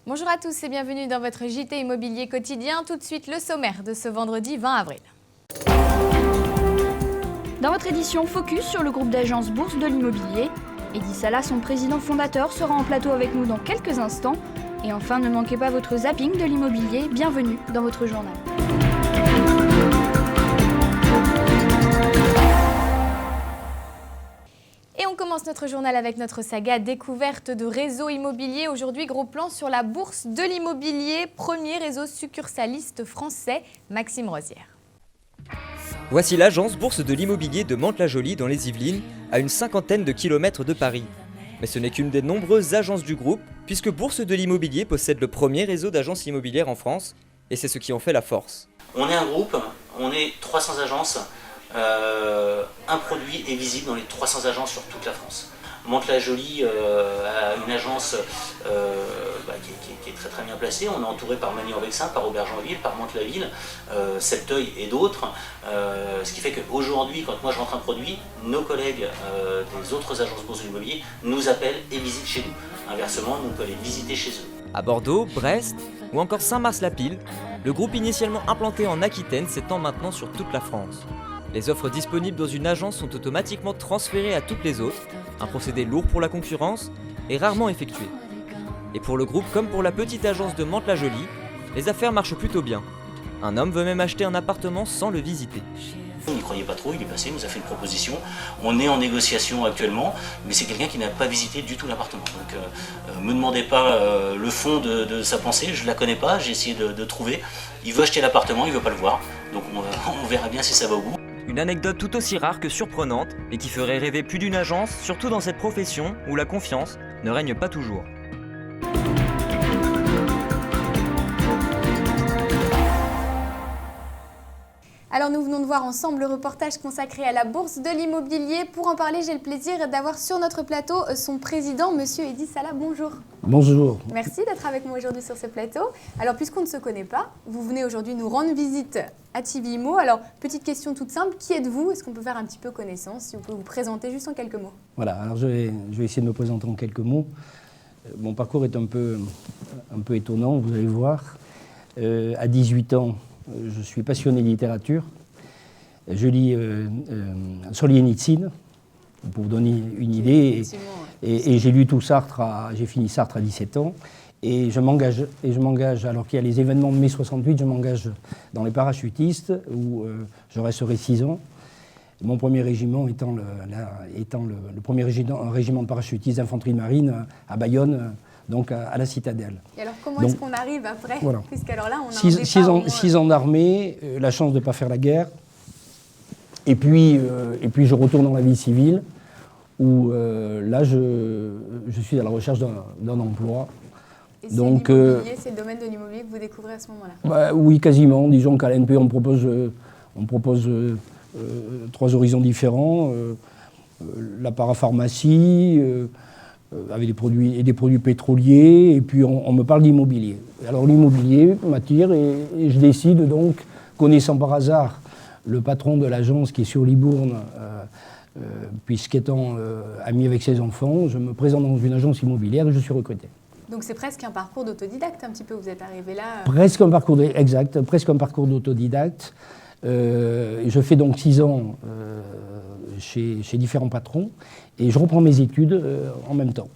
Bonjour à tous et bienvenue dans votre JT Immobilier quotidien. Tout de suite, le sommaire de ce vendredi 20 avril. Dans votre édition, focus sur le groupe d'agences Bourse de l'Immobilier. Eddy Sala, son président fondateur, sera en plateau avec nous dans quelques instants. Et enfin, ne manquez pas votre zapping de l'immobilier. Bienvenue dans votre journal. Et on commence notre journal avec notre saga découverte de réseaux immobiliers. Aujourd'hui, gros plan sur la bourse de l'immobilier, premier réseau succursaliste français, Maxime Rosière. Voici l'agence Bourse de l'Immobilier de Mantes-la-Jolie dans les Yvelines, à une cinquantaine de kilomètres de Paris. Mais ce n'est qu'une des nombreuses agences du groupe, puisque Bourse de l'Immobilier possède le premier réseau d'agences immobilières en France, et c'est ce qui en fait la force. On est un groupe, on est 300 agences, un produit est visible dans les 300 agences sur toute la France. Mantes-la-Jolie a une agence qui est très très bien placée. On est entouré par Magny-en-Vexin, par Aubergenville, par Mantes-la-Ville, Septeuil et d'autres. Ce qui fait qu'aujourd'hui, quand moi je rentre un produit, nos collègues des autres agences bourse de l'immobilier nous appellent et visitent chez nous. Inversement, nous on peut aller visiter chez eux. À Bordeaux, Brest ou encore Saint-Mars-la-Pile, le groupe initialement implanté en Aquitaine s'étend maintenant sur toute la France. Les offres disponibles dans une agence sont automatiquement transférées à toutes les autres, un procédé lourd pour la concurrence et rarement effectué. Et pour le groupe comme pour la petite agence de Mantes-la-Jolie, les affaires marchent plutôt bien. Un homme veut même acheter un appartement sans le visiter. Il n'y croyait pas trop, il est passé, il nous a fait une proposition. On est en négociation actuellement, mais c'est quelqu'un qui n'a pas visité du tout l'appartement. Donc me demandez pas le fond de sa pensée, je ne la connais pas, j'ai essayé de trouver. Il veut acheter l'appartement, il ne veut pas le voir, donc on verra bien si ça va au bout. Une anecdote tout aussi rare que surprenante, et qui ferait rêver plus d'une agence, surtout dans cette profession où la confiance ne règne pas toujours. Alors nous venons de voir ensemble le reportage consacré à la bourse de l'immobilier. Pour en parler, j'ai le plaisir d'avoir sur notre plateau son président, monsieur Eddy Sala. Bonjour. Bonjour. Merci d'être avec moi aujourd'hui sur ce plateau. Alors puisqu'on ne se connaît pas, vous venez aujourd'hui nous rendre visite à Tivimo. Alors petite question toute simple, qui êtes-vous? Est-ce qu'on peut faire un petit peu connaissance? Si vous pouvez vous présenter juste en quelques mots. Voilà, alors je vais essayer de me présenter en quelques mots. Mon parcours est un peu étonnant, vous allez voir. À 18 ans, je suis passionné de littérature. Je lis Solzhenitsyn, pour vous donner une idée. Et j'ai lu tout Sartre, j'ai fini Sartre à 17 ans. Et je m'engage, alors qu'il y a les événements de mai 68, je m'engage dans les parachutistes, où je resterai 6 ans. Mon premier régiment étant le premier régiment de parachutistes d'infanterie de marine à Bayonne, donc à la citadelle. Et alors comment est-ce qu'on arrive après? Voilà. Puisqu'alors là, on a 6 ans d'armée, la chance de ne pas faire la guerre. Et puis je retourne dans la vie civile, où là, je suis à la recherche d'un emploi. Et c'est l'immobilier, c'est le domaine de l'immobilier que vous découvrez à ce moment-là? Oui, quasiment. Disons qu'à l'ANP, on propose 3 horizons différents. La parapharmacie, avec des produits pétroliers, et puis on me parle d'immobilier. Alors l'immobilier m'attire et je décide donc, connaissant par hasard le patron de l'agence qui est sur Libourne, puisqu'étant ami avec ses enfants, je me présente dans une agence immobilière et je suis recruté. Donc c'est presque un parcours d'autodidacte un petit peu, vous êtes arrivé là... Presque un parcours d'autodidacte. Je fais donc 6 ans chez différents patrons et je reprends mes études en même temps.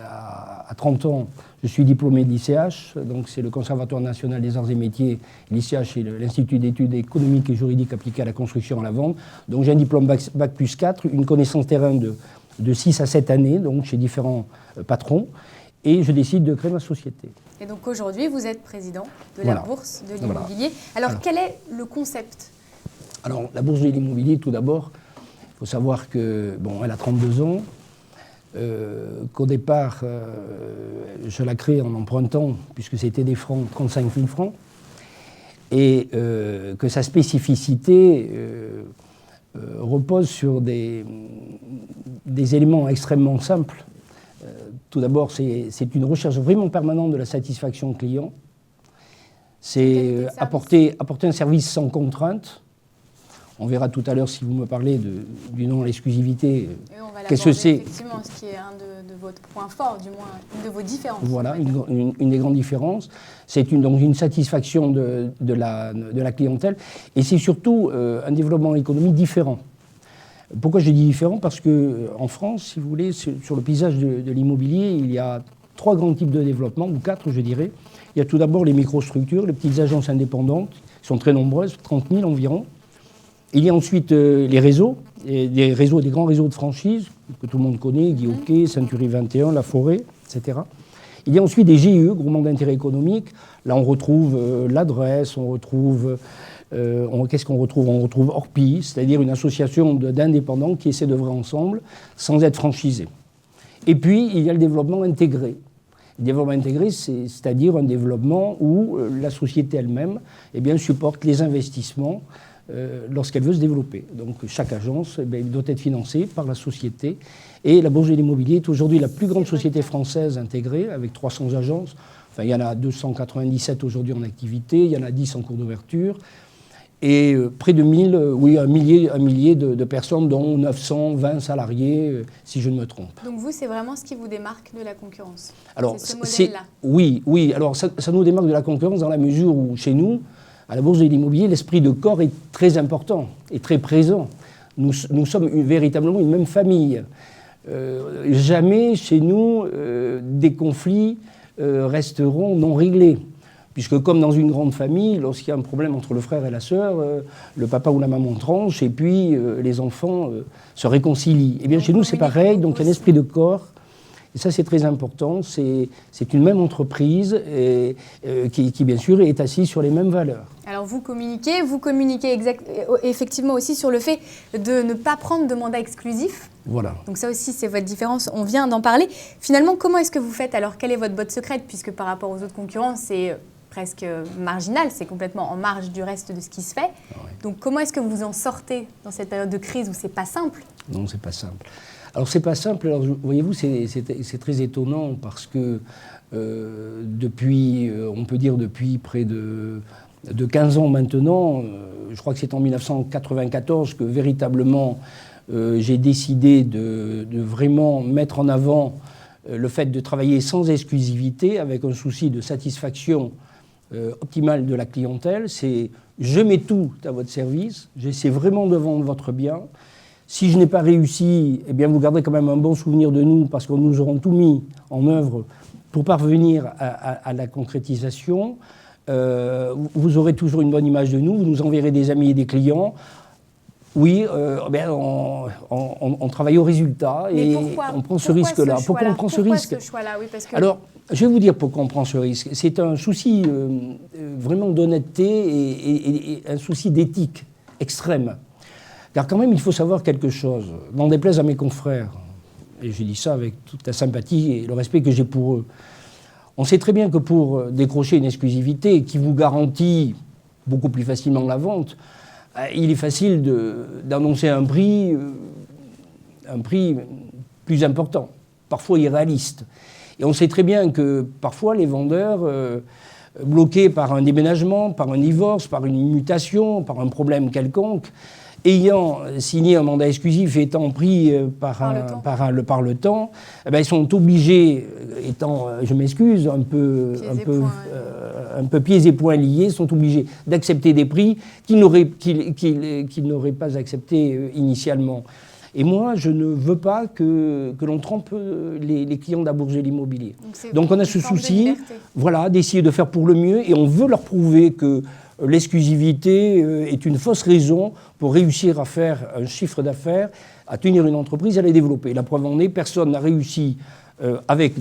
À 30 ans, je suis diplômé de l'ICH, donc c'est le Conservatoire national des arts et métiers. L'ICH, c'est l'Institut d'études économiques et juridiques appliquées à la construction et à la vente. Donc j'ai un diplôme bac plus 4, une connaissance terrain de 6 à 7 années, donc chez différents patrons. Et je décide de créer ma société. Et donc aujourd'hui, vous êtes président de la bourse de l'immobilier. Alors quel est le concept? Alors la bourse de l'immobilier, tout d'abord, il faut savoir que, elle a 32 ans, qu'au départ, je la crée en empruntant, puisque c'était des francs, 35 000 francs, et que sa spécificité repose sur des éléments extrêmement simples. Tout d'abord, c'est une recherche vraiment permanente de la satisfaction client. C'est apporter un service sans contrainte. On verra tout à l'heure si vous me parlez du non à l'exclusivité. Qu'est-ce que c'est? Effectivement, ce qui est un de votre point fort, du moins une de vos différences. Voilà, une des grandes différences. C'est donc une satisfaction de la clientèle et c'est surtout un développement économique différent. Pourquoi je dis différent? Parce qu'en France, si vous voulez, sur le paysage de l'immobilier, il y a 3 grands types de développement, ou 4 je dirais. Il y a tout d'abord les microstructures, les petites agences indépendantes, qui sont très nombreuses, 30 000 environ. Il y a ensuite les réseaux, des grands réseaux de franchise, que tout le monde connaît, Guy Hockey, Century 21, La Forêt, etc. Il y a ensuite des GIE, groupements d'intérêt économique. Là, on retrouve l'adresse, on retrouve... qu'est-ce qu'on retrouve? On retrouve Orpi, c'est-à-dire une association d'indépendants qui essaient d'œuvrer ensemble sans être franchisés. Et puis, il y a le développement intégré. Le développement intégré, c'est-à-dire un développement où la société elle-même supporte les investissements lorsqu'elle veut se développer. Donc chaque agence doit être financée par la société. Et la Bourse de l'immobilier est aujourd'hui la plus grande société française intégrée, avec 300 agences. Enfin, il y en a 297 aujourd'hui en activité, il y en a 10 en cours d'ouverture. Et près de un millier de personnes, dont 920 salariés, si je ne me trompe. Donc vous, c'est vraiment ce qui vous démarque de la concurrence? Alors, c'est ce modèle-là? Oui. Alors, ça nous démarque de la concurrence dans la mesure où, chez nous, à la Bourse de l'immobilier, l'esprit de corps est très important, et très présent. Nous sommes véritablement une même famille. Jamais, chez nous, des conflits resteront non réglés. Puisque comme dans une grande famille, lorsqu'il y a un problème entre le frère et la sœur, le papa ou la maman tranche et puis les enfants se réconcilient. Eh bien chez nous c'est pareil, donc il y a un esprit de corps. Et ça c'est très important, c'est une même entreprise et, qui bien sûr est assise sur les mêmes valeurs. Alors vous communiquez effectivement aussi sur le fait de ne pas prendre de mandat exclusif. Voilà. Donc ça aussi c'est votre différence, on vient d'en parler. Finalement comment est-ce que vous faites alors? Quelle est votre botte secrète? Puisque par rapport aux autres concurrents c'est presque marginal, c'est complètement en marge du reste de ce qui se fait. Ah ouais. Donc comment est-ce que vous en sortez dans cette période de crise où c'est pas simple? Non, c'est pas simple. Alors c'est pas simple, alors voyez-vous, c'est très étonnant parce que depuis, on peut dire depuis près de 15 ans maintenant, je crois que c'est en 1994 que véritablement j'ai décidé de vraiment mettre en avant le fait de travailler sans exclusivité avec un souci de satisfaction optimale de la clientèle. C'est je mets tout à votre service, j'essaie vraiment de vendre votre bien. Si je n'ai pas réussi, eh bien vous garderez quand même un bon souvenir de nous parce que nous aurons tout mis en œuvre pour parvenir à la concrétisation. Vous aurez toujours une bonne image de nous, vous nous enverrez des amis et des clients. Oui, on travaille au résultat et on prend ce risque-là. Pourquoi on prend ce risque? Oui, parce que... Alors, je vais vous dire pourquoi on prend ce risque. C'est un souci vraiment d'honnêteté et un souci d'éthique extrême. Car quand même, il faut savoir quelque chose. N'en déplaise à mes confrères, et je dis ça avec toute la sympathie et le respect que j'ai pour eux. On sait très bien que pour décrocher une exclusivité qui vous garantit beaucoup plus facilement la vente, il est facile d'annoncer un prix plus important, parfois irréaliste. Et on sait très bien que parfois les vendeurs, bloqués par un déménagement, par un divorce, par une mutation, par un problème quelconque, ayant signé un mandat exclusif et étant pris par le temps, ils sont obligés, étant, je m'excuse, un peu pieds et poings liés, sont obligés d'accepter des prix qu'ils n'auraient pas acceptés initialement. Et moi, je ne veux pas que l'on trompe les clients de la Bourse de l'immobilier. Donc on a ce souci d'essayer de faire pour le mieux et on veut leur prouver que l'exclusivité est une fausse raison pour réussir à faire un chiffre d'affaires, à tenir une entreprise, à la développer. La preuve en est, personne n'a réussi avec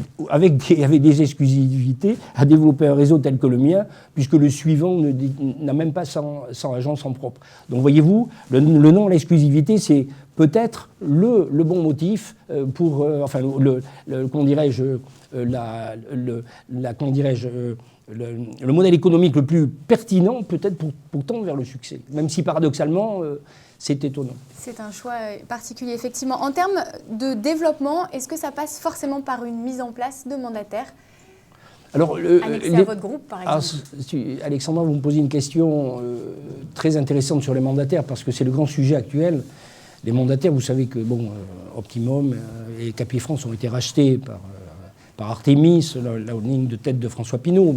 des exclusivités à développer un réseau tel que le mien, puisque le suivant n'a même pas 100 agences en propre. Donc voyez-vous, le nom à l'exclusivité, c'est peut-être le bon motif pour, le modèle économique le plus pertinent peut-être pour tendre vers le succès, même si paradoxalement c'est étonnant. C'est un choix particulier, effectivement. En termes de développement, est-ce que ça passe forcément par une mise en place de mandataires? Alors, annexés à votre groupe, par exemple? Alexandra, vous me posez une question très intéressante sur les mandataires, parce que c'est le grand sujet actuel. Les mandataires, vous savez que Optimum et Capifrance ont été rachetés par Artemis, la holding de tête de François Pinault.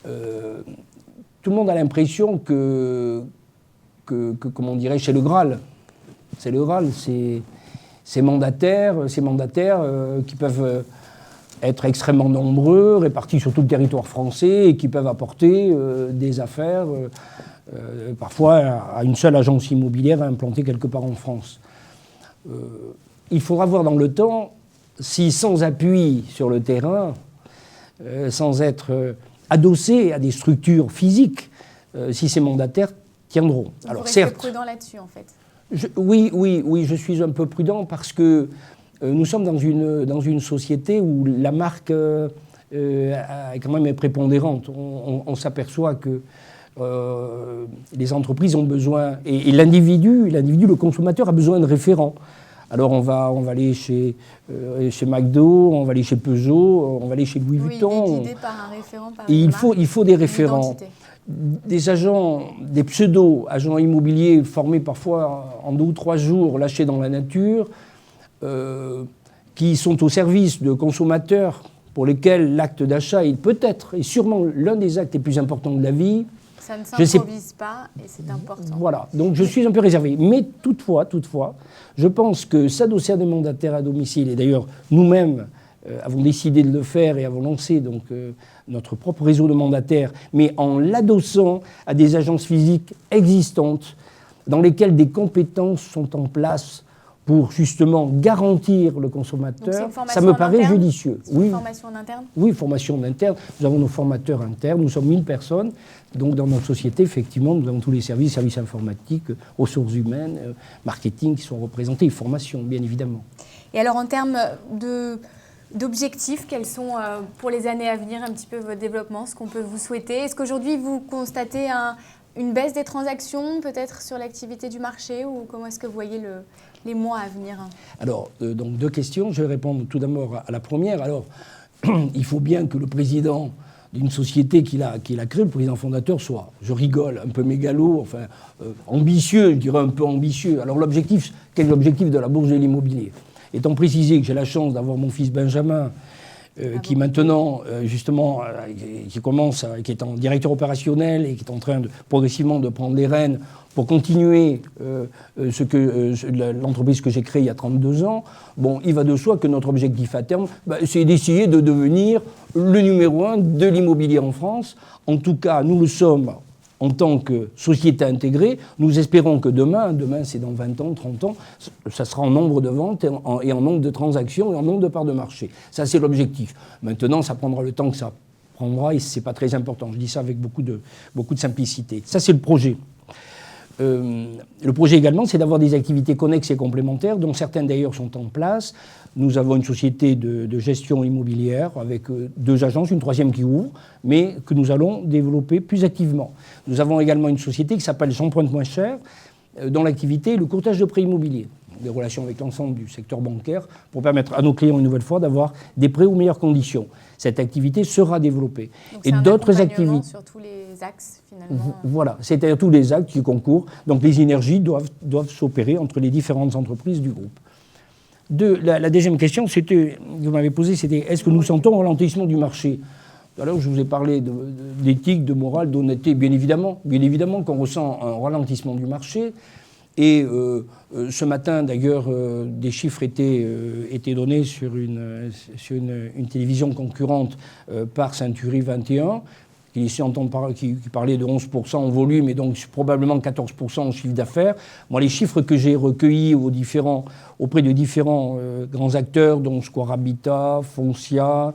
Tout le monde a l'impression que comment dirais-je, c'est le Graal. C'est le Graal, ces mandataires qui peuvent être extrêmement nombreux, répartis sur tout le territoire français et qui peuvent apporter des affaires, parfois à une seule agence immobilière implantée quelque part en France. Il faudra voir dans le temps si, sans appui sur le terrain, sans être adossés à des structures physiques, si ces mandataires tiendront. Alors, vous restez prudent là-dessus, en fait. Oui, je suis un peu prudent parce que nous sommes dans une société où la marque est quand même prépondérante. On s'aperçoit que les entreprises ont besoin, et l'individu, le consommateur a besoin de référents. Alors on va aller chez McDo, on va aller chez Peugeot, on va aller chez Louis Vuitton. Il est guidé par un référent, par et il faut des référents. Des agents, des pseudo-agents immobiliers formés parfois en 2 ou 3 jours, lâchés dans la nature, qui sont au service de consommateurs pour lesquels l'acte d'achat est peut-être et sûrement l'un des actes les plus importants de la vie. Ça ne s'improvise pas et c'est important. Voilà, donc je suis un peu réservé. Mais toutefois, je pense que s'adosser à des mandataires à domicile, et d'ailleurs nous-mêmes avons décidé de le faire et avons lancé donc, notre propre réseau de mandataires, mais en l'adossant à des agences physiques existantes dans lesquelles des compétences sont en place pour justement garantir le consommateur, ça me paraît judicieux. C'est une formation en interne ? Oui, formation en interne. Nous avons nos formateurs internes, nous sommes 1000 personnes. Donc dans notre société, effectivement, nous avons tous les services informatiques, ressources humaines, marketing qui sont représentés, formation, bien évidemment. Et alors en termes d'objectifs, quels sont pour les années à venir un petit peu votre développement, ce qu'on peut vous souhaiter? Est-ce qu'aujourd'hui vous constatez une baisse des transactions peut-être sur l'activité du marché ou comment est-ce que vous voyez les mois à venir? Alors, donc 2 questions. Je vais répondre tout d'abord à la première. Alors, il faut bien que le président d'une société qu'il a créée, le président fondateur, soit, je rigole, un peu mégalo, enfin ambitieux, je dirais un peu ambitieux. Alors l'objectif, quel est l'objectif de la Bourse de l'immobilier? Étant précisé que j'ai la chance d'avoir mon fils Benjamin, qui maintenant, justement, qui est en directeur opérationnel et qui est en train progressivement de prendre les rênes pour continuer l'entreprise que j'ai créée il y a 32 ans, bon, il va de soi que notre objectif à terme, c'est d'essayer de devenir le numéro 1 de l'immobilier en France. En tout cas, nous le sommes en tant que société intégrée. Nous espérons que demain c'est dans 20 ans, 30 ans, ça sera en nombre de ventes et en nombre de transactions et en nombre de parts de marché. Ça, c'est l'objectif. Maintenant, ça prendra le temps que ça prendra et ce n'est pas très important. Je dis ça avec beaucoup de simplicité. Ça, c'est le projet. Le projet également, c'est d'avoir des activités connexes et complémentaires, dont certaines d'ailleurs sont en place. Nous avons une société de gestion immobilière avec 2 agences, une 3e qui ouvre, mais que nous allons développer plus activement. Nous avons également une société qui s'appelle J'emprunte moins cher, dont l'activité est le courtage de prêts immobiliers, des relations avec l'ensemble du secteur bancaire, pour permettre à nos clients une nouvelle fois d'avoir des prêts aux meilleures conditions. Cette activité sera développée. Donc et d'autres activités sur tous les axes finalement. Voilà, c'est-à-dire tous les axes qui concourent. Donc les synergies doivent s'opérer entre les différentes entreprises du groupe. La deuxième question, vous m'avez posé, c'était est-ce que nous sentons un ralentissement du marché? Tout à l'heure, je vous ai parlé d'éthique, de morale, d'honnêteté. Bien évidemment qu'on ressent un ralentissement du marché. Et ce matin, d'ailleurs, des chiffres étaient donnés sur une télévision concurrente par Century 21, qui parlait de 11% en volume et donc probablement 14% en chiffre d'affaires. Moi, les chiffres que j'ai recueillis auprès de différents grands acteurs, dont Square Habitat, Foncia,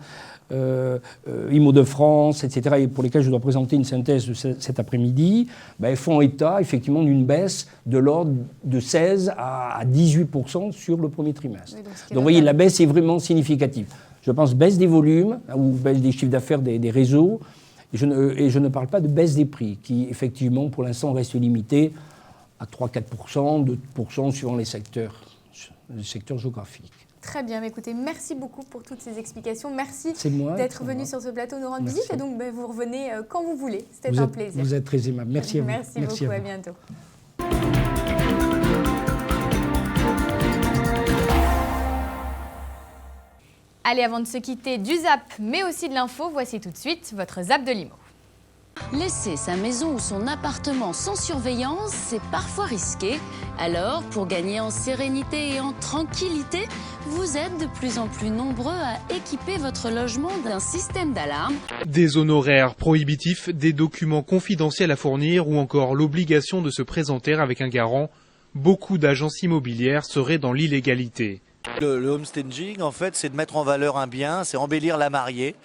IMO de France, etc., et pour lesquels je dois présenter une synthèse de cet après-midi, font état effectivement d'une baisse de l'ordre de 16 à 18% sur le premier trimestre. Oui, donc vous voyez, la baisse est vraiment significative. Je pense baisse des volumes ou baisse des chiffres d'affaires des réseaux, et je ne parle pas de baisse des prix, qui effectivement pour l'instant reste limitée à 3-4%, 2% suivant les secteurs géographiques. Très bien, mais écoutez, merci beaucoup pour toutes ces explications. Merci d'être venu sur ce plateau nous rendre visite. Et donc, vous revenez quand vous voulez. C'était un plaisir. Vous êtes très aimable. Merci à vous. Merci beaucoup, à bientôt. Allez, avant de se quitter du Zap, mais aussi de l'info, voici tout de suite votre Zap de Limo. Laisser sa maison ou son appartement sans surveillance, c'est parfois risqué. Alors, pour gagner en sérénité et en tranquillité, vous êtes de plus en plus nombreux à équiper votre logement d'un système d'alarme. Des honoraires prohibitifs, des documents confidentiels à fournir ou encore l'obligation de se présenter avec un garant. Beaucoup d'agences immobilières seraient dans l'illégalité. Le homestaging, en fait, c'est de mettre en valeur un bien, c'est embellir la mariée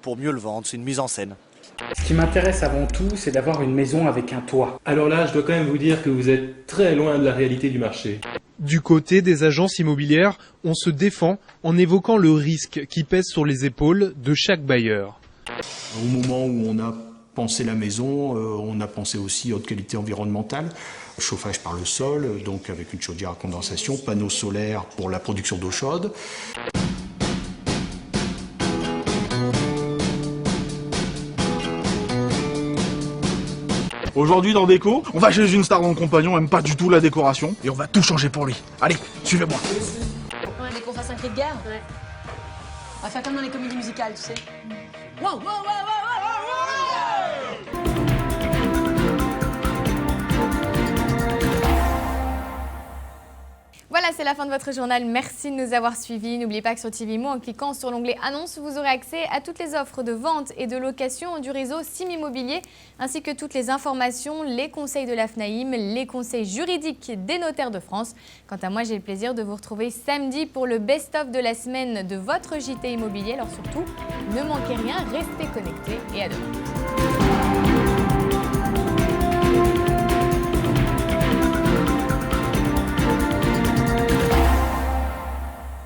pour mieux le vendre, c'est une mise en scène. Ce qui m'intéresse avant tout, c'est d'avoir une maison avec un toit. Alors là, je dois quand même vous dire que vous êtes très loin de la réalité du marché. Du côté des agences immobilières, on se défend en évoquant le risque qui pèse sur les épaules de chaque bailleur. Au moment où on a pensé la maison, on a pensé aussi haute qualité environnementale, chauffage par le sol, donc avec une chaudière à condensation, panneaux solaires pour la production d'eau chaude. Aujourd'hui dans Déco, on va chez une star dont le compagnon aime pas du tout la décoration et on va tout changer pour lui. Allez, suivez-moi. On voulait qu'on fasse un cri de guerre. Ouais. On va faire comme dans les comédies musicales, tu sais. Wow, wow, wow, wow, wow, wow. Voilà, c'est la fin de votre journal. Merci de nous avoir suivis. N'oubliez pas que sur TVIMO, en cliquant sur l'onglet Annonces, vous aurez accès à toutes les offres de vente et de location du réseau Sim Immobilier, ainsi que toutes les informations, les conseils de la FNAIM, les conseils juridiques des notaires de France. Quant à moi, j'ai le plaisir de vous retrouver samedi pour le best-of de la semaine de votre JT Immobilier. Alors surtout, ne manquez rien, restez connectés et à demain.